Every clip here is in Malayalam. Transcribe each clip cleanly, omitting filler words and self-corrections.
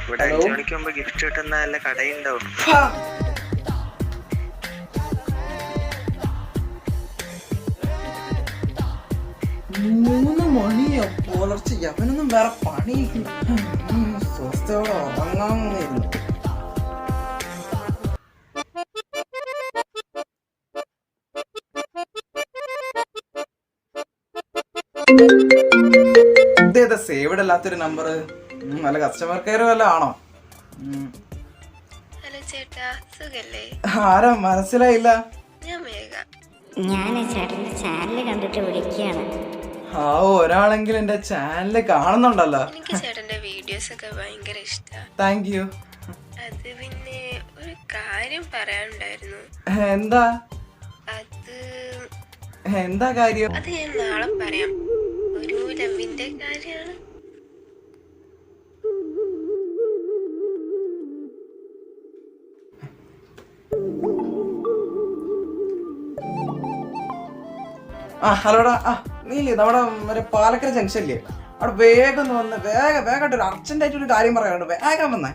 ഇവിടെ 5 മണിക്ക് മുമ്പ് ഗിഫ്റ്റ് കിട്ടുന്ന നല്ല കടയുണ്ടോ? 3 മണിയോ പുലർച്ചെ? അവനൊന്നും വേറെ പണി സ്വസ്ഥയോടെ ഉറങ്ങാമെന്നില്ല. ഇതേതാ സേവ്ഡ് അല്ലാത്തൊരു നമ്പർ? നല്ല കസ്റ്റമർ കെയർ വല്ല ആണോ? ആരാ മനസ്സിലായില്ല? ഞാൻ ചേട്ടന്റെ ചാനൽ കണ്ടിട്ട് വിളിക്കുകയാണ്. ആ, ഒരാളെങ്കിലും എന്റെ ചാനല് കാണുന്നുണ്ടല്ലോ. എനിക്ക് ചേട്ടന്റെ വീഡിയോസ് ഒക്കെ ഭയങ്കര ഇഷ്ടമാണ്. Thank you. അത് പിന്നെ ഒരു കാര്യം പറയാനുണ്ടായിരുന്നു. എന്താ കാര്യം? അത് ഞാൻ നാളെ പറയാം. ഒരു ലവിന്റെ കാര്യമാണ്. ഹലോടാ. നീല്ലേ നമ്മുടെ പാലക്കര ജംഗ്ഷൻ ഇല്ലേ, അവിടെ വേഗം ഒന്ന് വന്ന് വേഗമായിട്ട് ഒരു അർജന്റായിട്ട് ഒരു കാര്യം പറയാനുണ്ട്. വേഗം വന്നേ.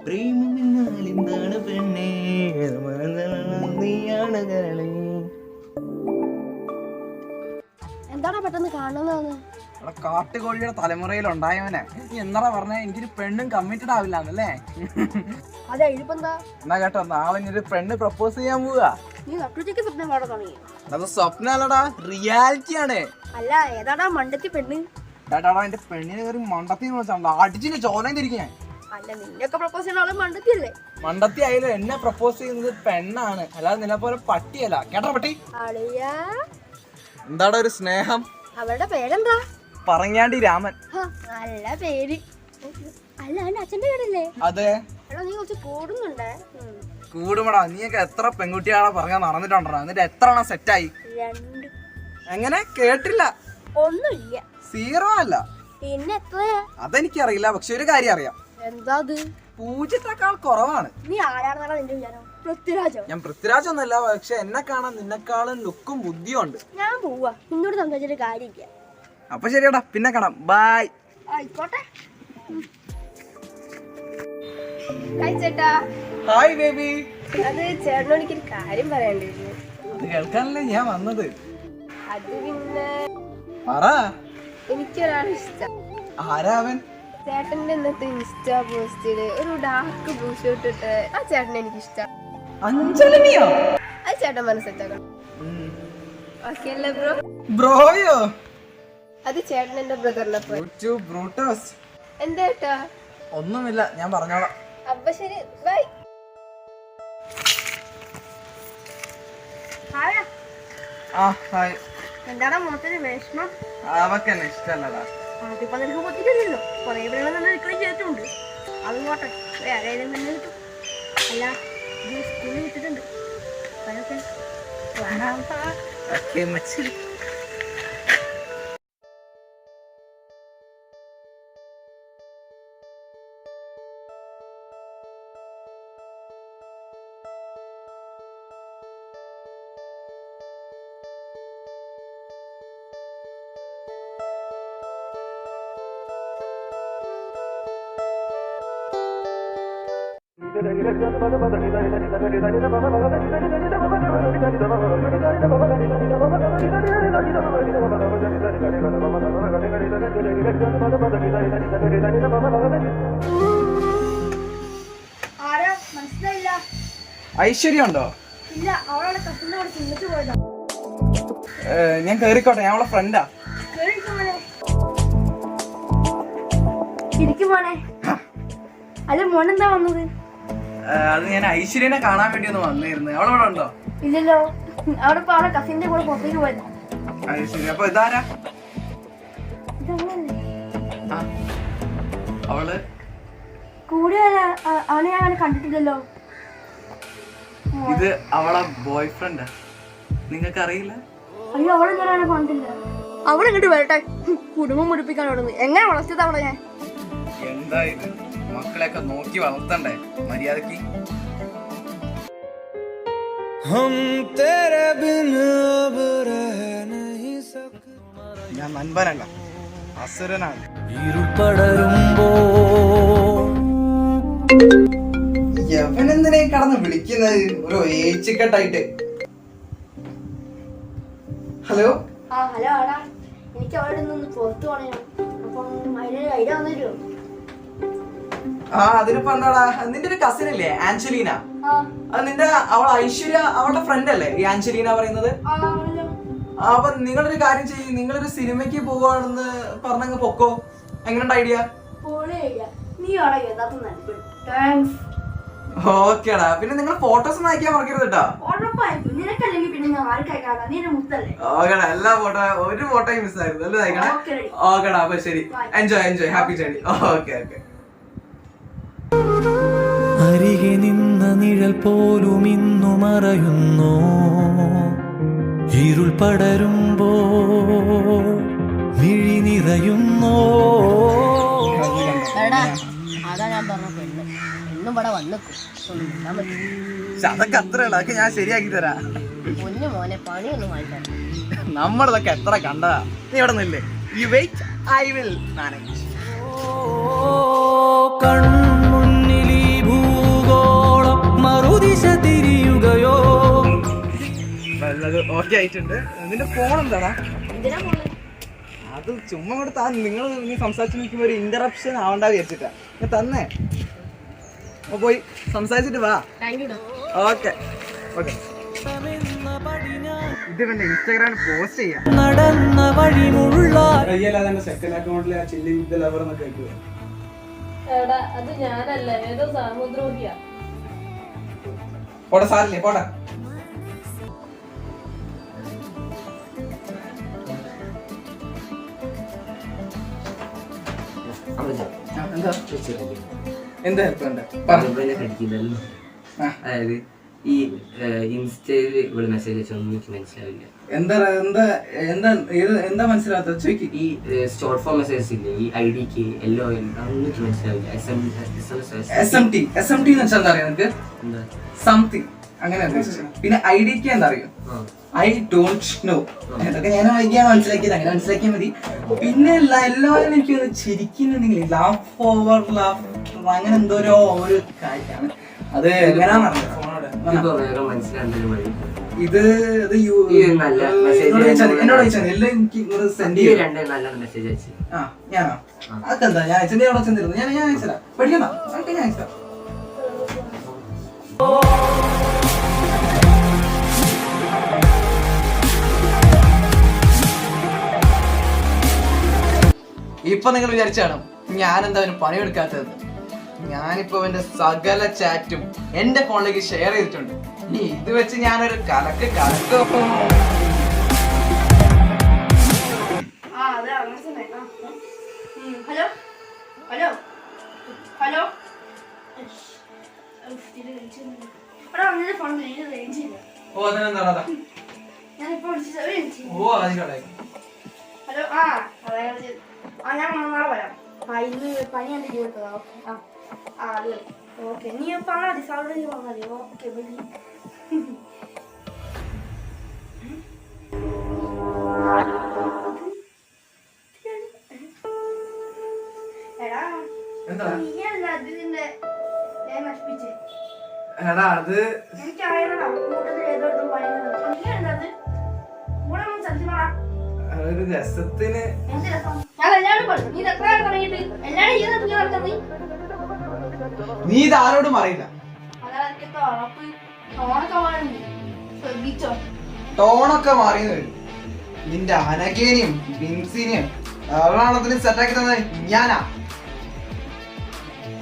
പ്രേമെന്നാലെന്താണ് പെണ്ണേ, നീയാണ് കരളേ. എന്താണ് പെട്ടെന്ന് കാണുന്നതെന്ന്? കാട്ടുകോഴിയുടെ തലമുറയിൽ ഉണ്ടായവനെ നീ എന്താ പറഞ്ഞ? എനിക്കൊരു പെണ്ണും കമ്മിറ്റഡ് ആവില്ലാന്നല്ലേ? അതെ, ഇതിപ്പെന്താ? എന്നാ കേട്ടോ, നാളെ ഒരു പെണ്ണ് പ്രപ്പോസ് ചെയ്യാൻ പോവാ. നീ നട്ടുച്ചയ്ക്ക് സ്വപ്നം പാടാൻ തുടങ്ങി? അത് സ്വപ്നല്ലടാ, റിയാലിറ്റി ആണ്. അല്ല, ഏതാടാ മണ്ടത്തി പെണ്ണ്? ചേട്ടാ, എന്റെ പെണ്ണിനെ കയറി മണ്ടത്തി അടിച്ചിട്ട് ചോരം തിരിക്കാൻ. അല്ല, നിന്നൊക്കെ പ്രപ്പോസ് ചെയ്യുന്ന ആള് മണ്ടത്തിയല്ലേ? മണ്ടത്തി ആയാലും എന്നെ പ്രപ്പോസ് ചെയ്യുന്നത് പെണ്ണാണ്, അല്ലാതെ നിന്നെ പോലെ പട്ടിയല്ല. കേട്ടോ പട്ടി? എന്താടാ ഒരു സ്നേഹം? അവരുടെ പേരെന്താ? പറങ്ങാണ്ടി രാമൻ. നല്ല പേര്. അല്ല, എന്റെ അച്ഛന്റെ പേരല്ലേ? അതെ. എടാ, നീ കുറച്ച് കൂടുന്നുണ്ടേ. കൂടുമടാ, നീയൊക്കെ എത്ര പെൺകുട്ടിയാളെ പറഞ്ഞാ നടന്നിട്ടുണ്ടോ? എന്നിട്ട് എത്ര എണ്ണം സെറ്റായി? 2. എങ്ങനെ? കേട്ടില്ല. ഒന്നുമില്ല. 0 അല്ല. പിന്നെ എത്രയാ? അതെനിക്കറിയില്ല, പക്ഷെ ഒരു കാര്യം അറിയാം. എന്താ അത്? 0ത്തേക്കാൾ കുറവാണ്. നീ ആരാണെന്നാണ് നിന്റെ വിചാരം? പൃഥ്വിരാജോ? ഞാൻ പൃഥ്വിരാജൊന്നല്ല, പക്ഷെ എന്നെ കാണാൻ നിന്നെക്കാളും ലുക്കും ബുദ്ധിയും ഉണ്ട്. ഞാൻ പോവാ, നിന്നോട് സംസാരിച്ചിട്ട് കാര്യമില്ല. അപ്പൊ ശരിയടാ, പിന്നെ കാണാം. ബൈ. ആയിക്കോട്ടെ. ഹായ് ചേട്ടാ. Hi baby. അത് ചേട്ടനോട് എനിക്കൊരു കാര്യം പറയാണ്ടിരുന്നു. അത് കേൾക്കാനല്ലേ ഞാൻ വന്നത്. അത് പിന്നെ പറ. എനിക്കൊരാൾ ഇഷ്ടം. ആരാ അവൻ? ചേട്ടന്റെ ഇന്നത്തെ ഇൻസ്റ്റാ പോസ്റ്റില് ഒരു ഡാർക്ക് ബ്ലൂ ഷർട്ട് ഇട്ട് ആ ചേട്ടനെ എനിക്ക് ഇഷ്ടം. അഞ്ജലിനിയോ? അത് ചേട്ടൻ മനസ്സിലാക്കണം. ഓക്കെ അല്ലേ ബ്രോ? ബ്രോയോ? അത് ചേട്ടൻ എന്റെ ബ്രദറിനെ പോലെ. ബ്രൂട്ടസ്. എന്താ ഏട്ടാ? ഒന്നുമില്ല, ഞാൻ പറഞ്ഞോളാം. അപ്പൊ ശരി, ബൈ. ഹായ്. എന്താടാ മുഖത്തിന് വിഷമം? അവക്കെന്നെ ഇഷ്ടല്ലടാ. അതിപ്പോ നിനക്ക് പൊത്തിക്കില്ലല്ലോ. കൊറേ പേരുകൾ തന്നെ നിൽക്കുകയും ചെയ്തിട്ടുണ്ട്. അത് പോട്ടെ, വേറെ ഏതെങ്കിലും തന്നെ കിട്ടും. അല്ല, സ്കൂളിൽ വിട്ടിട്ടുണ്ട്. ആരാ? മനസ്സിലായില്ല. ഐശ്വര്യ ഉണ്ടോ? ഇല്ല, അവളെ കസിന്റെ കൂടെ ചിന്തിച്ചു പോയതാ. ഞാൻ കേറിക്കോട്ടെ, ഞാൻ അവളെ ഫ്രണ്ടാ. ഇരിക്കും മോനെ. അല്ല, മോനെന്താ വന്നത്? അത് ഞാൻ ഐശ്വര്യനെ കാണാൻ വേണ്ടി ഒന്ന് വന്നിരുന്നു. അവളവിടെ ഉണ്ടോ? ഇല്ലല്ലോ, അവിടെ ഇപ്പൊ അവളെ കസിന്റെ കൂടെ പുറത്തേക്ക് പോയതാ. ഐശ്വര്യ. അപ്പൊ ഇതാരാ? അവള് കൂടെ അവനെ ഞാൻ അങ്ങനെ കണ്ടിട്ടില്ലല്ലോ. ഇത് അവളെ ബോയ് ഫ്രണ്ടാ. നിങ്ങൾക്ക് അറിയില്ല? അയ്യോ, അവളെന്താണ് കണ്ടില്ല. അവളിങ്ങോട്ട് വരട്ടെ, കുടുംബം മുടിപ്പിക്കാൻ തുടങ്ങി. എങ്ങനെ വളർത്തിയത് അവളെ ഞാൻ? എന്താ ഇത്, മക്കളെയൊക്കെ നോക്കി വളർത്തണ്ടേ മര്യാദക്ക്? ഞാൻ നൻപനല്ല, അസുരനാണ്. യവനെന്തിനെ കടന്ന് വിളിക്കുന്നത് ഒരു ഏച്ചിക്കെട്ടായിട്ട്? ഹലോ. ഹലോ ആടാ, എനിക്ക് അവിടെ നിന്ന് പുറത്തു പോകണം. അപ്പം അതിനൊരു ഐഡിയ വന്നിട്ടോ? അതിനിപ്പോ എന്താടാ, നിന്റെ ഒരു കസിൻ ഇല്ലേ ആഞ്ചലീന? അത് നിന്റെ അവൾ ഐശ്വര്യ അവളുടെ ഫ്രണ്ട് അല്ലേ ഈ ആഞ്ചലീന പറയുന്നത്? അപ്പൊ നിങ്ങളൊരു കാര്യം ചെയ്യും, നിങ്ങളൊരു സിനിമയ്ക്ക് പോവാണെന്ന് പറഞ്ഞങ്ങ് പൊക്കോ. എങ്ങനെയുണ്ട് ഐഡിയ? ഓക്കേടാ. പിന്നെ നിങ്ങൾ ഫോട്ടോസ് ഒന്നും അയക്കാൻ മറക്കരുത് കേട്ടോ. ഓക്കേടാ, എല്ലാ ഫോട്ടോ ഒരു ഫോട്ടോയും മിസ് ആയിരുന്നു അല്ലേ അയക്കണേ? ഓക്കേടാ, അപ്പൊ ശരി. Enjoy happy journey. ഓക്കെ. അരികെ നിന്ന നിഴൽ പോലും ഇന്നു മറയുന്നു, ഇരുൾ പടരുമ്പോ മിഴി നിറയുന്നോ. അതാ ഞാൻ പറഞ്ഞ പെണ്ണ് എന്നും ഇവിടെ വന്നിക്കും. അതൊക്കെ അത്രയുള്ള അതൊക്കെ ഞാൻ ശരിയാക്കി തരാം. പൊന്നു മോനെ പണിയൊന്നും വാങ്ങിക്കാൻ നമ്മളതൊക്കെ എത്ര കണ്ടതാ. നീ ഇവിടെ നില്ലേ? You wait, I will manage. കൺമുന്നിൽ ഈ ഭൂഗോളം മറുദിശ തിരിയുകയോ. ഓക്കെ ആയിട്ടുണ്ട്. നിന്റെ ഫോൺ എന്താടാ? എന്തിനാ മോനെ? അത് ചുമ്മാ കൊടുത്താ നിങ്ങൾ നീ സംസാരിച്ചു നിൽക്കുമ്പോ ഒരു ഇന്ററപ്ഷൻ ആവണ്ട വിചാരിച്ചിട്ടാ ഞാൻ തന്നെ. അപ്പൊ പോയി സംസാരിച്ചിട്ട് വാ. ഓക്കെ. ഇത് പിന്നെ ഇൻസ്റ്റാഗ്രാമിൽ പോസ്റ്റ് ചെയ്യാം. നടന്ന വഴിമുള്ള സെക്കൻഡ് അക്കൗണ്ടിൽ ചില്ലി വിത്ത് ലവർ എന്നൊക്കെ വെക്കുക. അത് ഞാനല്ല, ഏതോ സാമുദ്രോഹിയാ. പോട്ടെ സാറില്ലേ, പോട്ടെ. എന്താ ഹെൽപ്പ് വേണ്ടേ? അതായത് ഈ ഇൻസ്റ്റയില് ഇവിടെ മെസ്സേജ് അയച്ചൊന്നും എനിക്ക് മനസ്സിലാവില്ല. എന്താ മനസ്സിലാത്ത ചോദിക്കും. ഈ ഷോർട്ട് ഫോം മെസ്സേജസ് ഇല്ലേ, ഈ ഐഡിക്ക് എല്ലോ അതൊന്നും എനിക്ക് മനസ്സിലാവില്ല. SMT എന്ന് വെച്ചാൽ എന്താ അറിയാം നിനക്ക്? സംതിങ് അങ്ങനെ. പിന്നെ ഐഡിക്ക് എന്താ അറിയോ? I don't know. അതൊക്കെ ഞാൻ വൈകിയാണ് മനസ്സിലാക്കിയത്. അങ്ങനെ മനസ്സിലാക്കിയാൽ മതി. പിന്നെ എല്ലാവരും എനിക്ക് ചിരിക്കുന്നുണ്ടെങ്കിൽ ലാഫ് ഓവർ ലാഫ് അങ്ങനെ എന്തോരോ ഒരു കാര്യമാണ്. അത് എങ്ങനെയാണെന്നറിയാം. ഇത് എന്നോട് ചോദിച്ചാൽ എല്ലാം എനിക്ക് സെൻഡ് ചെയ്യാം. ഞാനോ? അതെന്താ ഞാൻ അയച്ചെന്റെ അവിടെ ചെന്നിരുന്നു. ഞാൻ അയച്ചതാ. പഠിക്കണ്ട, അതൊക്കെ ഞാൻ അയച്ചതാ. ഇപ്പൊ നിങ്ങൾ വിചാരിച്ചാണ് ഞാൻ എന്താ അവന് പണിയെടുക്കാത്തത്. ഞാനിപ്പോ അവന്റെ സകല ചാറ്റും എന്റെ ഫോണിലേക്ക് ഷെയർ ചെയ്തിട്ടുണ്ട്. ഇത് വെച്ച് ഞാനൊരു കലക്ക്. Hello hello hello. ഓ അതിനെന്താ? ഞാനിപ്പോ ഓ അതിനെ ഹലോ. അതായത് ഞാൻ നാളെ വരാം. ഇന്ന് പനി എൻ്റെ ജീവിതത്തതാ. അത് ഓക്കെ. നീ പറഞ്ഞാൽ മതി, സാറിന് നീ പറഞ്ഞാൽ മതി. Okay bye. എടാ നീയല്ല അതിന്റെ നശിപ്പിച്ചേ. എടാ അത് എനിക്കറിയണടാ, കൂട്ടത്തിൽ ഏതോട്ടും പണിയുന്നത് നീയല്ലത്. കൂടെ സത്യം പറ. ഒരു രസത്തിന്. എന്ത് രസം? ഞാൻ എല്ലാവരും പറഞ്ഞു. നീ എത്ര തുടങ്ങിയിട്ട് എല്ലാവരും ചെയ്യുന്ന നടക്കുന്നത് നീ ഇത് ആരോടും അറിയില്ല. ടോണൊക്കെ മാറിയെന്ന് വരും. നിന്റെ അനകേനെയും ബിൻസിനെയും എറണാകുളത്തിന് സെറ്റാക്കി തന്നെ ഞാനാ.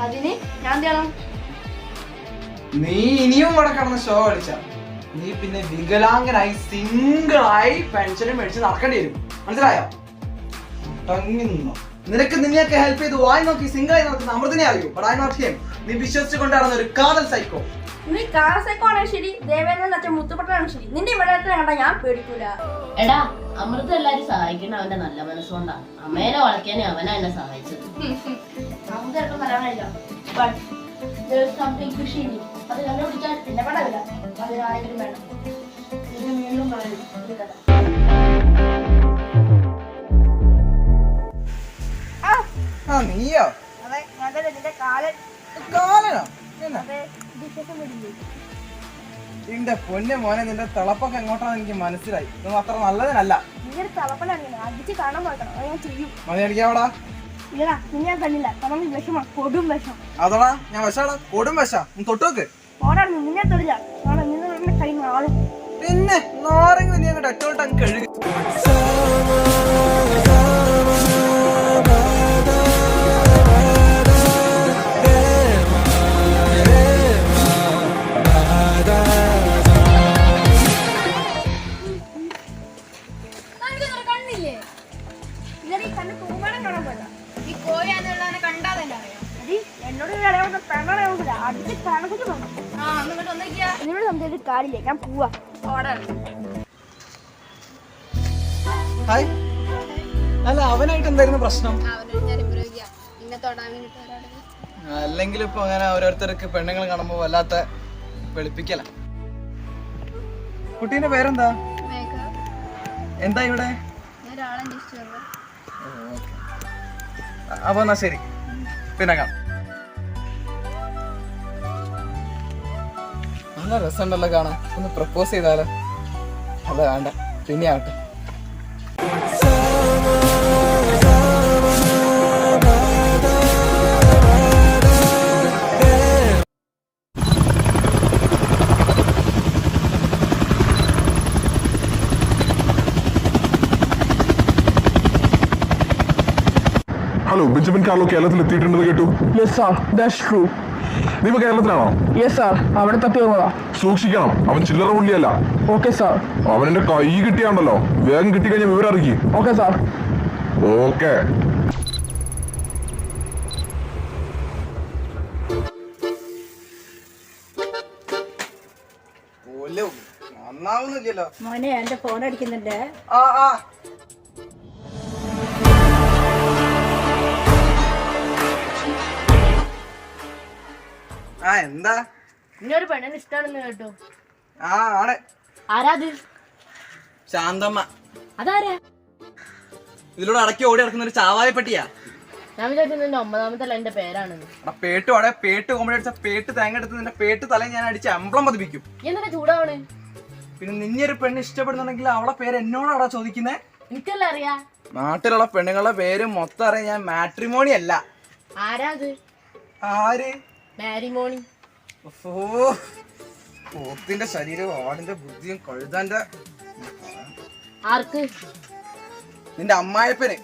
അതിന് ഞാൻ ചെയ്യണം. നീ ഇനിയും ഇവിടെ കിടന്ന് ഷോ കളിച്ച നീ പിന്നെ വികലാംഗനായി സിംഗിളായി പെൻഷനും മേടിച്ച് നടക്കേണ്ടി വരും. മനസ്സിലായോ? നിനക്ക് നിന്നെയൊക്കെ ഹെൽപ്പ് ചെയ്ത് വായി നോക്കി സിംഗിളായി നടക്കുന്ന അമൃതിനെ അറിയൂ. But I not him. നീ വിശ്വസിച്ച് കൊണ്ടാടുന്ന ഒരു കാതൽ സൈക്കോ. നീ കാതൽ സൈക്കോ ആണ് ശരി, ദേവേന്ദ്രൻ അച്ഛൻ മുത്തുപെട്ടാണ് ശരി. നിന്റെ ഇവിടെ കണ്ട ഞാൻ പേടിക്കൂല. എടാ, അമൃത എല്ലാരും സഹായിക്കണം അവന്റെ നല്ല മനസ്സുകൊണ്ടാ. അമ്മേനെ വളയ്ക്കാനേ അവനാ എന്നെ സഹായിച്ചത്. അമൃത പറയാനില്ല. But there is something fishy. അത് കണ്ടുപിടിക്കാൻ എന്നെ പടവില്ല. അത് ആരെങ്കിലും വേണം. ഇത് വീണ്ടും പറയും ഒരു കഥ. ആ നീയോ? അതെ, ഞാൻ തന്നെ നിന്റെ കാലൻ. കാലനോ? എന്നാ? അതെ, വിശേഷം വരില്ലേ? നിന്റെ പൊന്നെ മോനെ, നിന്റെ തിളപ്പൊക്കെ എങ്ങോട്ടാന്ന് എനിക്ക് മനസ്സിലായി. ഇതൊന്നും അത്ര നല്ലതിനല്ല. നിന്റെ തിളപ്പനാണ് അടിച്ച് കാണാൻ നോക്കണം. അത് ഞാൻ ചെയ്യും. മതി അടിക്കാവടാ. ഇല്ലടാ, നീ ഞാൻ കണ്ടില്ല. കാരണം വിഷമ കൊടും വിഷം. അതോടാ ഞാൻ വിഷാടാ, കൊടും വിഷാ. തൊട്ടുവെക്ക്. ഓടാണ് നിന്നെ തൊടില്ല. കാരണം നിന്നെ കൈ നാളും. പിന്നെ നാരങ്ങ നീ അങ്ങോട്ട് ഒറ്റോട്ട് അങ്ങ് കഴുകി. കണ്ണില്ലേ? ഇല്ലടി, കണ്ണ് തൂമണം കാണാൻ പോയതാ. ഈ കോയാന്നുള്ളവനെ കണ്ടാ തന്നെ അറിയാം. എന്നോട് പെണ്ണറിയാവില്ല. അടുത്ത് കണക്കുറ്റി പറഞ്ഞു. എന്നോട് സംസാരിച്ചിട്ട് കാര്യമില്ല. ഞാൻ പോവാ. ഹായ്. അല്ല അവനായിട്ട് എന്തായിരുന്നു പ്രശ്നം? അല്ലെങ്കിൽ ഇപ്പൊ അങ്ങനെ ഓരോരുത്തർക്ക് പെണ്ണുങ്ങൾ കാണുമ്പോ വല്ലാത്ത വെളുപ്പിക്കല. കുട്ടീന്റെ പേരെന്താ? എന്താ ഇവിടെ? അപ്പൊ എന്നാ ശരി, പിന്നെ കാണാം. നല്ല രസമുണ്ടല്ലോ കാണാൻ. ഒന്ന് പ്രപ്പോസ് ചെയ്താലോ? അല്ല വേണ്ട, പിന്നെ ആവട്ടെ. ഹലോ, ബെഞ്ചമിൻ കാർലോ കേരളത്തിൽ എത്തിയിട്ടുണ്ടെന്ന് കേട്ടു. Yes sir, that's true. നീ ഇപ്പൊ കേരളത്തിലാണോ? യെസ് സാർ, അവിടെ തപ്പി വന്നതാ. സൂക്ഷിക്കണം, അവൻ ചില്ലറ പുള്ളിയല്ല. Okay sir. അവൻ എന്റെ കൈ കിട്ടിയാണ്ടല്ലോ, വേഗം കിട്ടിക്കഴിഞ്ഞാൽ വിവരം അറിയിക്കും. Okay sir. ഓക്കെ. നന്നാവുന്നില്ലല്ലോ മോനെ, എന്റെ ഫോൺ അടിക്കുന്നുണ്ട്. എന്താ? ഇന്നൊരു പെണ്ണിന് ഇഷ്ടാണെന്ന് കേട്ടു. ആണ്. ആരാത്? ശാന്തമ്മ. അതാരാ? ഇതിലൂടെ അടക്കി ഓടി നടക്കുന്ന ഒരു ചാവായപ്പെട്ടിയാ. ഞാൻ വിചാരിച്ചു നിന്റെ 9ാമത്തെ എന്റെ പേരാണെന്ന്. പേട്ട് അവിടെ പേട്ട് കോമഡി അടിച്ച പേട്ട് തേങ്ങ എടുത്ത് നിന്റെ പേട്ട് തലയിൽ ഞാൻ അടിച്ച് എംബ്ലം പതിപ്പിക്കും. എന്തൊക്കെ ചൂടാവണ്? പിന്നെ നിന്നെ ഒരു പെണ്ണ് ഇഷ്ടപ്പെടുന്നുണ്ടെങ്കിൽ അവളെ പേര് എന്നോടാടാ ചോദിക്കുന്നേ? എനിക്കല്ല അറിയാ. നാട്ടിലുള്ള പെണ്ണുങ്ങളുടെ പേര് മൊത്തം അറിയാൻ ഞാൻ മാട്രിമോണി അല്ല. ആരാത്? ആര്? മാരിമോണി. പോത്തിന്റെ ശരീരവും ആടിന്റെ ബുദ്ധിയും കഴുതാന്റെ. ആർക്ക്? നിന്റെ അമ്മായപ്പന്.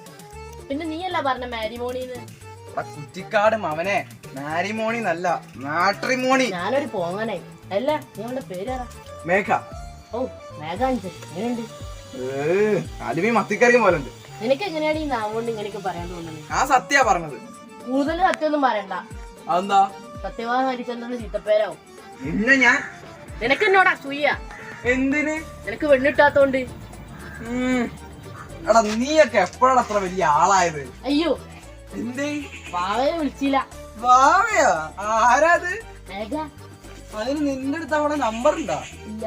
പിന്നെ നീയല്ല പറഞ്ഞ മാരിമോണിന്ന്. കുറ്റിക്കാട് അവനെ മാരിമോണി എന്നല്ല, മാട്രിമോണി. ഞാനൊരു പോങ്ങനായി. അല്ല, നീ അവളുടെ പേരാ? മേഘ. ഓ, മേഘാഞ്ച്. എങ്ങനെയുണ്ട്? അലുമി മത്തിക്കറിയും പോലെ ഉണ്ട്. നിനക്ക് എങ്ങനെയാണ് ഈ നാം കൊണ്ട് ഇങ്ങനെയൊക്കെ പറയാൻ തോന്നുന്നത്? ആ സത്യാ പറഞ്ഞത്. കൂടുതൽ സത്യമൊന്നും പറയണ്ട. അതെന്താ? സത്യവാൻ ഹരിചന്ദ്രന്റെ ചീത്തപ്പേരാവും. പിന്നെ ഞാൻ നിനക്ക് എന്നോട് അസൂയ. എന്തിന്? നിനക്ക് പെണ്ണിട്ടാത്തോണ്ട്. എടാ നീയൊക്കെ എപ്പോഴാണ് അത്ര വലിയ ആളായത്? അയ്യോ, എന്തേ? വാവയെ വിളിച്ചില്ല. വാവയാ? ആരാത്? മേഘ. അതിന് നിന്റെ അടുത്ത് അവിടെ നമ്പർ ഉണ്ടോ? ഇല്ല.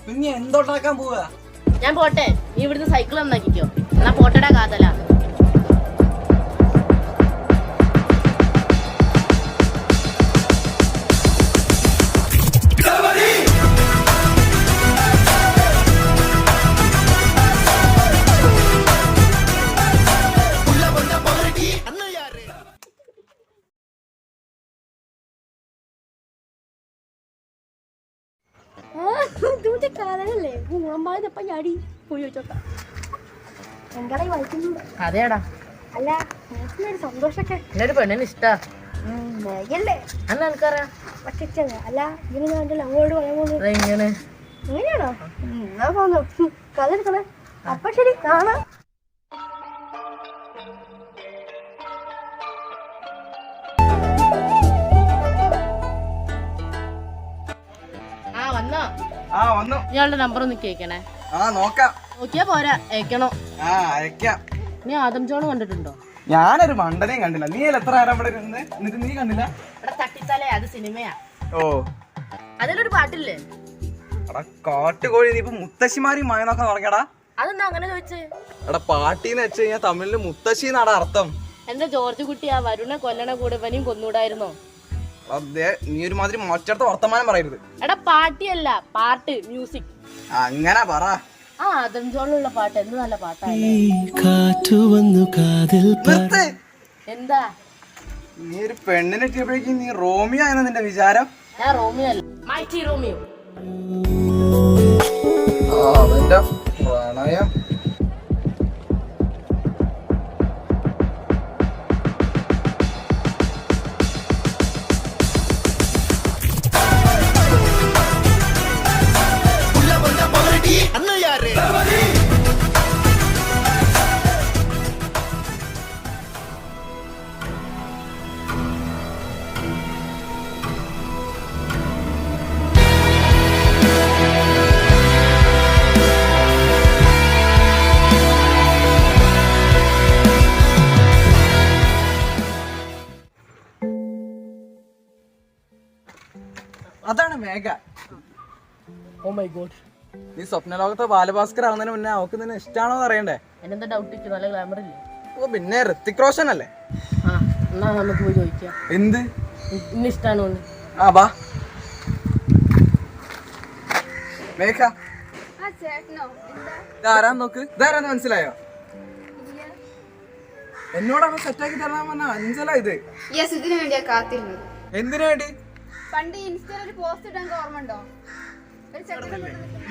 പിന്നെ എന്തോട്ടാക്കാൻ പോവാ? ഞാൻ പോട്ടെ, നീ ഇവിടുന്ന് സൈക്കിൾ നന്നാക്കിക്കോ. എന്നാ പോട്ടടാ കാതല. കാലല്ലേ മൂളമ്പായപ്പ ഞാടി പോയി വെച്ചോട്ടാ. എന്താടാ ഈ വായിക്കുന്നുണ്ട്? അതെടാ. അല്ല, മനസ്സിനൊരു സന്തോഷൊക്കെ. എന്നൊരു പെണ്ണിന് ഇഷ്ടാ. മേഘല്ലേ? അന്ന് എനിക്കറിയാം. പക്ഷെ അല്ല, ഇങ്ങനെ ഞാൻ എന്റെ ലവോട് പറയാൻ പോകുന്നത്. എങ്ങനെ? എങ്ങനെയാണോ? എന്നാ പോന്നു കഥ എടുക്കണേ. അപ്പൊ ശരി, കാണാം. വന്നു. ഇയാളുടെ നമ്പർ ഒന്ന് കേക്കണേ. നോക്കാം. നോക്കിയാ പോരാ, അയക്കണോ? അയക്കാം. നീ ആദം ജോൺ കണ്ടിട്ടുണ്ടോ? ഞാനൊരു മണ്ടനെയും കണ്ടില്ല. നീ എത്ര നേരം ഇവിടെ ഇരുന്ന് എന്നിട്ട് നീ കണ്ടില്ല? ഇവിടെ തട്ടിത്തലേ, അത് സിനിമയാ. ഓ, അതിലൊരു പാട്ടില്ലേ, എടാ കാട്ടുകോഴി നീ ഇപ്പൊ മുത്തശ്ശിമാരി മയന്നൊക്കെ തുടങ്ങിയടാ. അതെന്താ അങ്ങനെ ചോദിച്ചേ? എടാ പാട്ടിന്ന് വെച്ച് കഴിഞ്ഞാൽ തമിഴില് മുത്തശ്ശി എന്നാടാ അർത്ഥം. എന്റെ ജോർജ് കുട്ടി ആ വരുണ കൊല്ലണ കൂടെ ഇവനെയും കൊന്നൂടായിരുന്നോ? അതെ, നീ ഒരുമാതിരി മറ്റടുത്ത വർത്തമാനം പറയരുത്. എടാ പാട്ടിയല്ല, പാട്ട്, മ്യൂസിക്. അങ്ങനെ പറ. ആ ആദം ജോണിലുള്ള പാട്ട് എന്ത് നല്ല പാട്ടാണ്. നിർത്ത്. എന്താ നീ ഒരു പെണ്ണിനെ കിട്ടിയപ്പോഴേക്കും നീ റോമിയോ ആയെന്ന് നിന്റെ വിചാരം? ഞാൻ റോമിയോ അല്ല, മൈറ്റി റോമിയോ. അവന്റെ പ്രണയം. അതാണ് മേഘ. Oh my God. നീ സ്വപ്നലോകത്തെ ബാലഭാസ്കർ ആവുന്നതിന് മുന്നേ അവക്ക് നിന്നെ ഇഷ്ടാണോ എന്ന് അറിയണ്ടേ? എന്നെന്താ ഡൗട്ട് ഇക്ക് നല്ല ഗ്ലാമർ ഇല്ലേ? ഓ പിന്നെ ഋത്തിക് റോഷൻ അല്ലേ? ആ എന്നാ നമുക്ക് പോയി ചോദിക്കാം. എന്ത് ഇന്ന് ഇഷ്ടാണോ? ആ ബാ. മേഘ ഇതാരാന്ന് നോക്ക്. ഇതാരാന്ന് മനസ്സിലായോ? എന്നോടൊക്കെ സെറ്റാക്കി തരാൻ വന്ന അഞ്ചല ഇത്. ഇതിനു വേണ്ടിയാ കാത്തിരുന്നത്. എന്തിനു വേണ്ടി? പണ്ട് ഇൻസ്റ്റയിൽ ഒരു പോസ്റ്റ് ഇടാൻ ഓർമ്മയുണ്ടോ?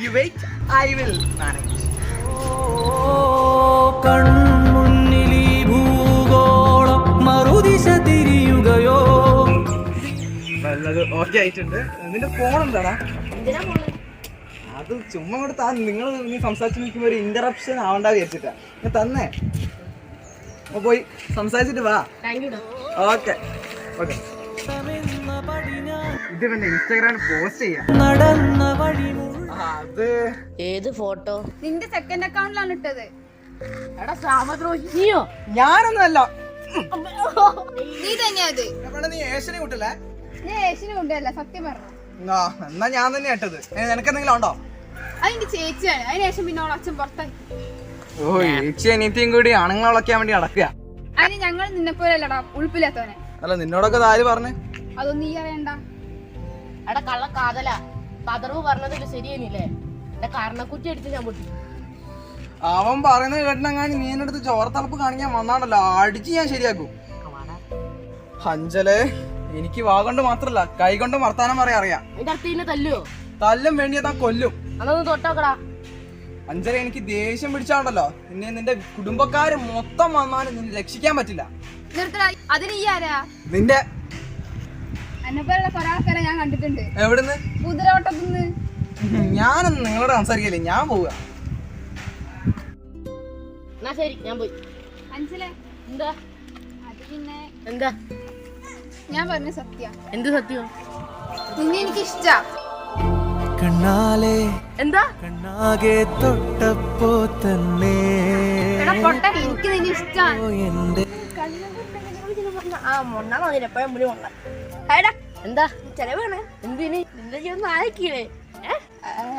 You wait, I will manage. കൺമുന്നിലീ ഭൂഗോളം മറുദിശ തിരിയുകയോ. നല്ലത് ഓക്കെ ആയിട്ടുണ്ട്. നിന്റെ ഫോൺ എന്താടാ? അത് ചുമ്മാ കൂടെ താ. നിങ്ങൾ നീ സംസാരിച്ച് നിൽക്കുമ്പോൾ ഒരു ഇന്ററപ്ഷൻ ആവണ്ട വിചാരിച്ചിട്ടാ ഞാൻ തന്നേ. അപ്പൊ പോയി സംസാരിച്ചിട്ട് വാ. Okay okay. ഇത് പിന്നെ ഇൻസ്റ്റാഗ്രാമിൽ പോസ്റ്റ് ചെയ്യാം. നടന്ന വഴി അത് ഏത് ഫോട്ടോ? നിന്റെ സെക്കൻഡ് അക്കൗണ്ടിലാണ് ഇട്ടത്. എടാ സാമദ്രോഹിയോ? ഞാനൊന്നുമല്ല. നീ തന്നെയാ അത്. നീ ഏഷ്യനെ കൂട്ടല്ലേ? ഞാൻ ഏഷ്യനെ കൊണ്ടല്ല, സത്യം പറഞ്ഞു. എന്നാ ഞാൻ തന്നെ ഇട്ടത്. നിനക്കെന്തെങ്കിലും ഉണ്ടോ? അതിന്റെ ചേച്ചിയാണ്. അതിനുശേഷം പിന്നെ അവൾ അച്ഛൻ പുറത്തായി. ഓ ചേച്ചി അനിയത്തിയും കൂടി ആണുങ്ങളെ വളയ്ക്കാൻ വേണ്ടി നടക്കുക. അതിന് ഞങ്ങൾ നിന്നെ പോലെ അല്ലടാ ഉൾപ്പില്ലാത്തവനെ. അല്ല നിന്നോടൊക്കെ ആര് പറഞ്ഞേ? അതൊന്നും നീ അറിയണ്ട. എടാ കള്ള കാതല പതർവ് പറഞ്ഞതിൽ ശരിയെന്നില്ലേ? എന്റെ കർണക്കുറ്റി അടിച്ച് ഞാൻ പൊട്ടി. അവൻ പറയുന്നത് കേട്ടിനങ്ങാനി നീ എന്റെ അടുത്ത് ചോരത്തളപ്പ് കാണിക്കാൻ വന്നാണല്ലോ. അടിച്ച് ഞാൻ ശരിയാക്കും. അഞ്ചലേ, എനിക്ക് വാ കൊണ്ട് മാത്രല്ല കൈ കൊണ്ട് വർത്താനം പറയാൻ അറിയാം. എന്റെ അടുത്ത് തന്നെ തല്ലുവോ? തല്ലും വേണ്ടിയ താൻ കൊല്ലും. അതൊന്ന് തൊട്ടോക്കടാ. അഞ്ചല, എനിക്ക് ദേഷ്യം പിടിച്ചാണ്ടല്ലോ നിന്നെ നിന്റെ കുടുംബക്കാര് മൊത്തം വന്നാലും നിന്നെ രക്ഷിക്കാൻ പറ്റില്ല. അതിന് ഈ ആരാ? നിന്റെ എന്നെപ്പോലുള്ള കുറെ ആൾക്കാരെ ഞാൻ കണ്ടിട്ടുണ്ട്. എവിടുന്ന്? കുതിരവട്ടത്തുനിന്ന്. ഞാനൊന്നും നിങ്ങളോട് സംസാരിക്കില്ലേ, ഞാൻ പോവുക. എന്നാ ശരി, ഞാൻ പോയി. മനസ്സിലെ എന്താ? അത് പിന്നെ എന്താ ഞാൻ പറഞ്ഞ സത്യം. എന്ത് സത്യം? നിന്നെ എനിക്ക് ഇഷ്ടാ. കണ്ണാലെ എന്താ? കണ്ണാകെ തൊട്ടപ്പോ തന്നെ എടാ പൊട്ട, എനിക്ക് നിന്നെ ഇഷ്ടാണ്. എന്റെ എന്താ ചെലവാണ്. എന്തിന്? നിന്റെ ജീവിതം ആക്കിയില്ലേ?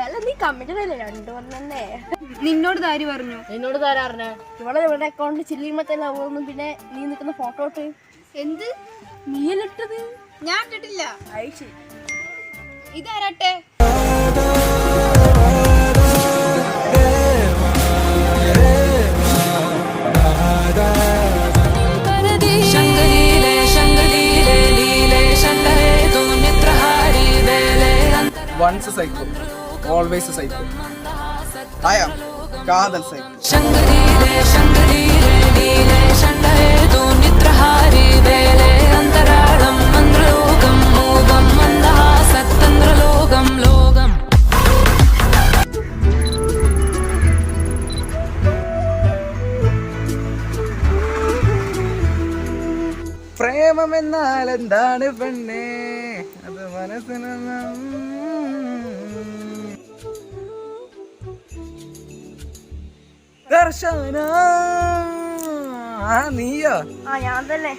അല്ല നീ കമ്മിറ്റഡല്ലേ? രണ്ടു പറഞ്ഞേ. നിന്നോട് താരി പറഞ്ഞു. എന്നോട് തരാറിന ഇവിടെ ഇവിടെ അക്കൗണ്ടിൽ ചില്ലിമത്തെല്ലാം. പിന്നെ നീ നിൽക്കുന്ന ഫോട്ടോ ഇട്ട്. എന്ത് നീയല്ല ഇട്ടത്? ഞാൻ ഇട്ടിട്ടില്ല. അയച്ചു. ഇതാരട്ടെ? Once a psycho, always a psycho. I am Kadal Psycho. പ്രേമം എന്നാൽ എന്താണ് പെണ്ണേ, അത് മനസ്സിന് ദർശന. നീയോ? ആ ഞാൻ തന്നെ.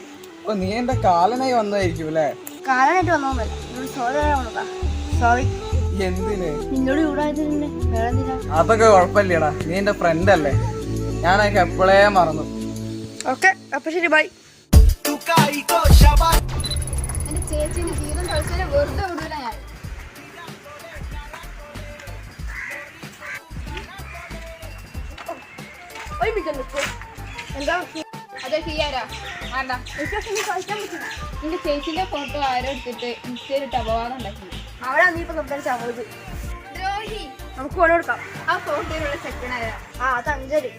ഓ നീ എന്റെ കാലനായി വന്നതായിരിക്കും അല്ലേ? കാലനായിട്ട് വന്നോന്നല്ല, സോറി. ഈ എന്തിന്? നിന്നോട് ചൂടായതിന് വേറെ എന്തിനാ? അതൊക്കെ കുഴപ്പമില്ലടാ, നീ എന്റെ ഫ്രണ്ട് അല്ലേ, ഞാനൊക്കെ എപ്പോഴേ മറന്നു. ഓക്കെ, അപ്പൊ ശരി, ബൈ. എന്റെ ചേച്ചിന്റെ ജീവിതം കളിച്ചാൽ വെറുതെ വിടൂല ഞാൻ. ഒരു മിനിറ്റ് നിൽക്കൂ. എന്താ അതെ ചെയ്യാരാ ആണ്ടാ കളിക്കാൻ പറ്റില്ല. നിന്റെ ചേച്ചിന്റെ ഫോട്ടോ ആരോ എടുത്തിട്ട് ഇൻസ്റ്റയിലിട്ട് അപവാദം ഉണ്ടാക്കി. അവിടെ നീ ഇപ്പൊ സംസാരിച്ച അവത് ദ്രോഹി. നമുക്ക് ഫോൺ കൊടുക്കാം. ആ ഫോട്ടോയിലുള്ള ചെക്കനായ അത് അഞ്ജലി.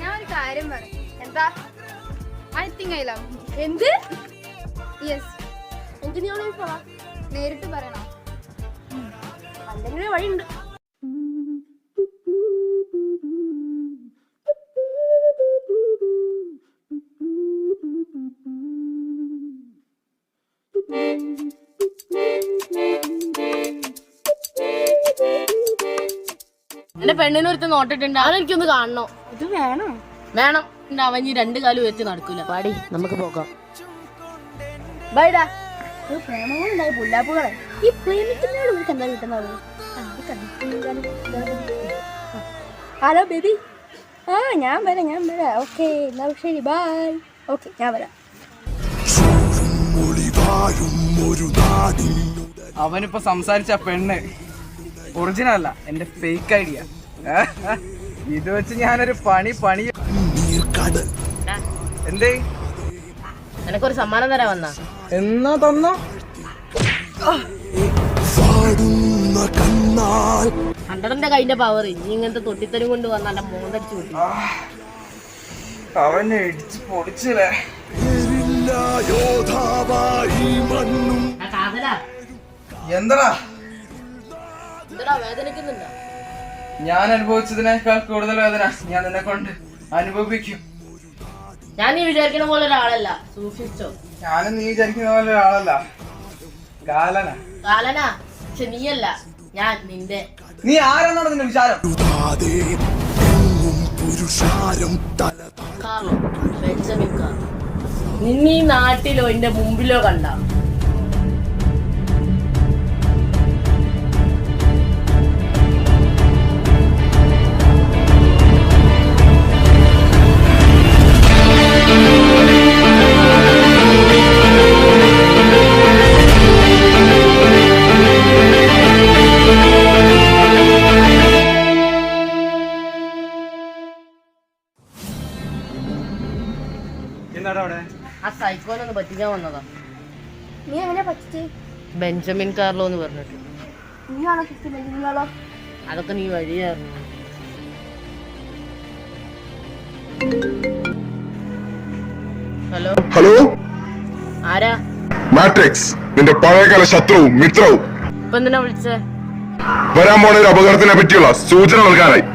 ഞാൻ ഒരു കാര്യം പറയും. എന്താ? I think I love. എന്ത്? യെസ്. എനിക്ക് നീ നേരിട്ട് പറയണം, അല്ലെങ്കിൽ വഴിയുണ്ട്. എന്റെ പെണ്ണിനൊരുത്ത് നോട്ടിട്ടുണ്ട്, അതെനിക്കൊന്ന് കാണണോ. ഇത് വേണോ? വേണം. അവൻ ഈ 2 കാലും വെച്ച് നടക്കൂല. പാടി, നമുക്ക് പോകാം. ബൈഡാ. പ്രേമങ്ങളുണ്ടായി പുല്ലാപ്പുകളെ. ഈ പ്രേമിക്കുന്നതിനോട് നിങ്ങൾക്ക് എന്താ കിട്ടുന്നത്? Hello baby. ഞാൻ വരാം. ഓക്കെ, എന്നാ ശരി, ബൈ. ഓക്കെ, ഞാൻ വരാം. അവനിപ്പോ സംസാരിച്ച പെണ്ണ് ഒറിജിനൽ അല്ല, എന്റെ ഫേക്ക് ഐഡിയ. ഇത് വെച്ച് ഞാനൊരു പണി എന്തേ? എനക്കൊരു സമ്മാനം തരാൻ വന്നാ. എന്നാ തന്നോ? 100ന്റെ കൈന്റെ പവർ. ഇനി ഇങ്ങനത്തെ തൊട്ടിത്തരും കൊണ്ട് വന്നാൽ മോന്തടിച്ചു കൂട്ടി. അവനെ ഇടിച്ച് പൊടിച്ചില്ലേ. എന്താ വേദനിക്കുന്നുണ്ടോ? ഞാൻ അനുഭവിച്ചതിനേക്കാൾ കൂടുതൽ വേദന ഞാൻ നിന്നെ കൊണ്ട് അനുഭവിക്കും. ഞാൻ നീ വിചാരിക്കുന്ന പോലെ ഒരാളല്ല, സൂക്ഷിച്ചോ. ഞാനും നീ വിചാരിക്കുന്ന പോലെ ഒരാളല്ല, കാലനാ. പക്ഷെ നീയല്ല, ഞാൻ നിന്റെ. നീ ആരെന്നാണ് നിന്റെ വിചാരം? Carlo, Benjamin Carlo. നിന്നീ നാട്ടിലോ എന്റെ മുമ്പിലോ കണ്ട ആ സൈക്കോനൊന്ന് പറ്റിക്കാൻ വന്നതാ. നീ എങ്ങനെ പറ്റിച്ചേ? ബെഞ്ചമിൻ കാർലോ എന്ന് പറഞ്ഞിട്ട്. നീയാണോ ബെഞ്ചമിൻ? അതൊക്കെ നീ വഴിയായിരുന്നു. ഹലോ ഹലോ, ആരാ? മാട്രിക്സ്, നിന്റെ പഴയകാല ശത്രുവും മിത്രവും. ഇപ്പൊ എന്തിനാ വിളിച്ചേ? വരാൻ പോണ ഒരു അപകടത്തിനെ പറ്റിയുള്ള സൂചന നൽകാനായി.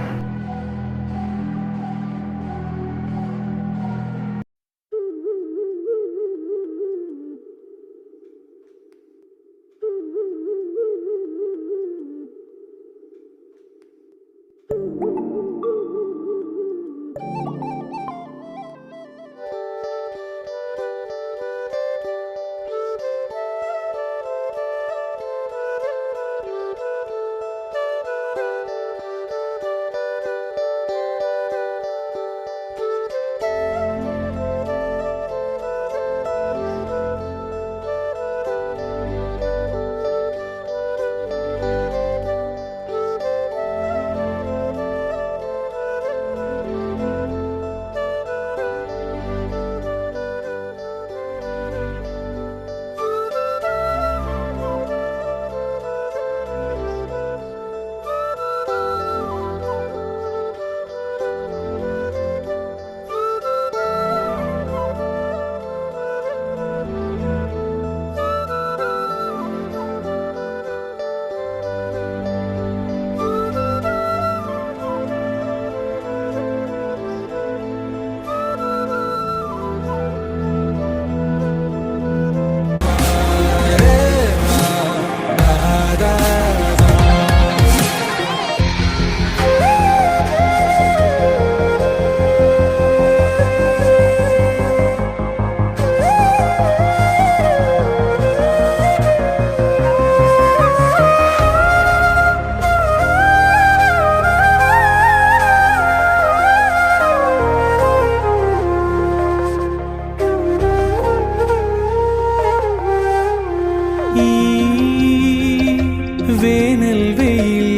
വേനൽ വെയിൽ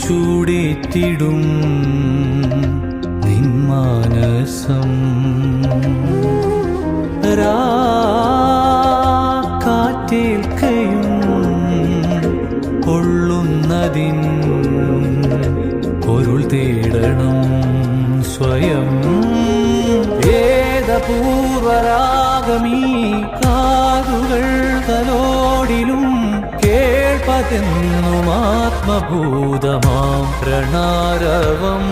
ചൂടേറ്റിടും നിന്മാനസം കാറ്റേൽക്കയും കൊള്ളുന്നതിൻ പൊരുൾ തേടണം സ്വയം വേദപൂർവരാഗമീ കാതുകൾ തലോടിലും കേൾപ്പതെന്നും ആത്മഭൂതമാം പ്രണാരവം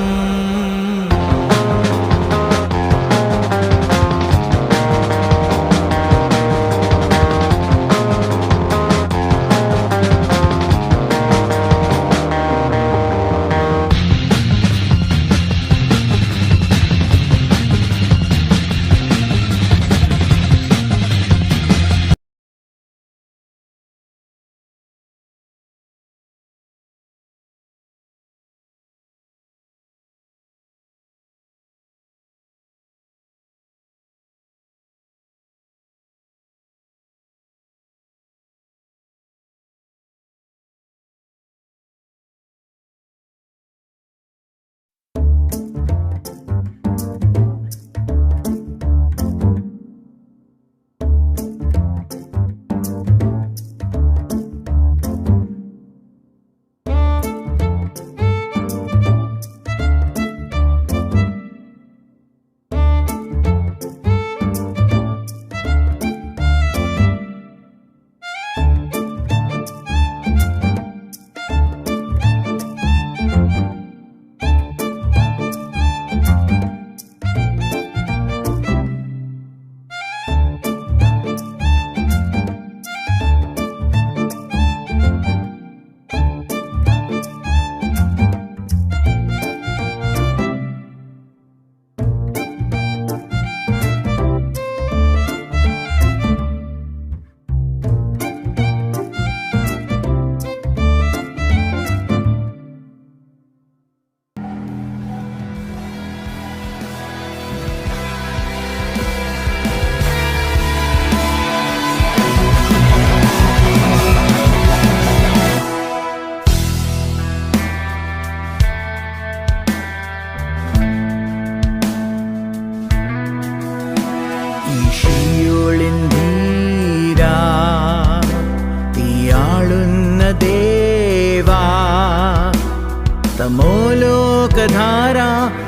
തമോലോകധാര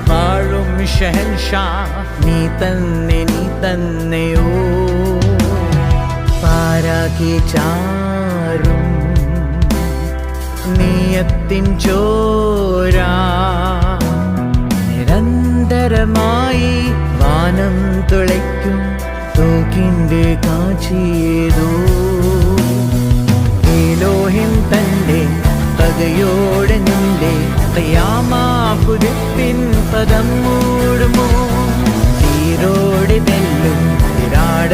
വാഴും ഷഹൻഷാ നീ തന്നെയോ പാരാകെ ചാരും നീയത്തിൻ ചോരാ നിരന്തരമായി വാനം തുളയ്ക്കും തോക്കിൻ്റെ കാച്ചിയേതോ ഏലോഹിം തൻ്റെ പകയോടെ നിന്റെ ഖിയാമത്തുൻ പദം മൂടുമോ തീരോടെ തെല്ലും വിരാട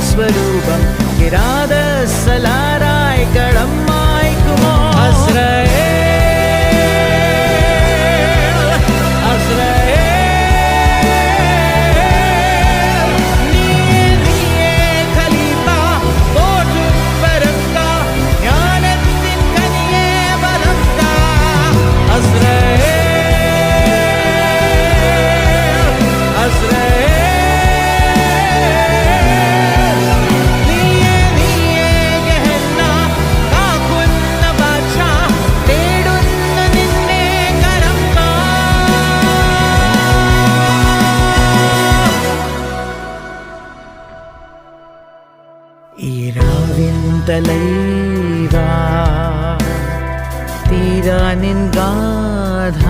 സ്വരൂപം കിരാത സലാരായി കളം മായ്ക്കുമോ തലൈവാ തീരാനിൻ ഗാഥ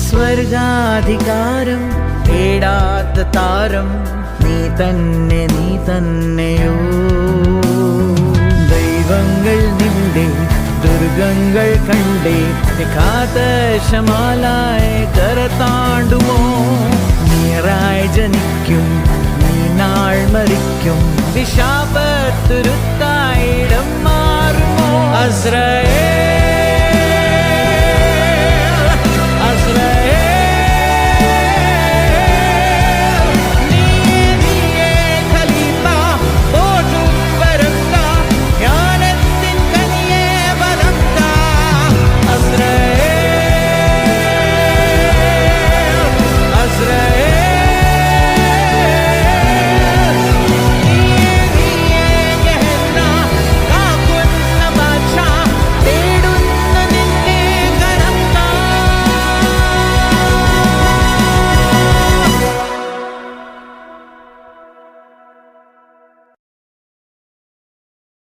സ്വർഗാധികാരം തേടാത്ത താരം നീ തന്നെയോ ദൈവങ്ങൾ നിന്റെ ദുർഗങ്ങൾ കണ്ടേ കാതശമാലായി കരതാണ്ടുമോ നീറായി ജനിക്കും നാൾ മരിക്കും വിശാപത്തുരുത്തായിടം മാറുമോ അസ്ര